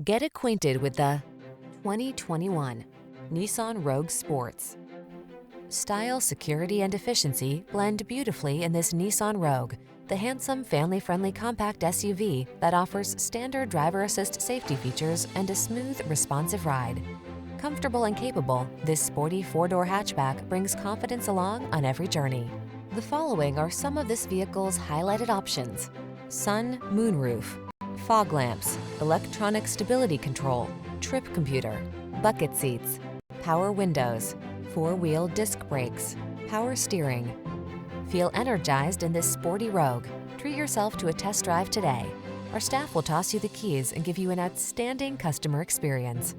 Get acquainted with the 2021 Nissan Rogue Sports. Style, security, and efficiency blend beautifully in this Nissan Rogue, the handsome, family-friendly compact SUV that offers standard driver assist safety features and a smooth, responsive ride. Comfortable and capable, this sporty four-door hatchback brings confidence along on every journey. The following are some of this vehicle's highlighted options: sun, moonroof, fog lamps, electronic stability control, trip computer, bucket seats, power windows, four-wheel disc brakes, power steering. Feel energized in this sporty Rogue. Treat yourself to a test drive today. Our staff will toss you the keys and give you an outstanding customer experience.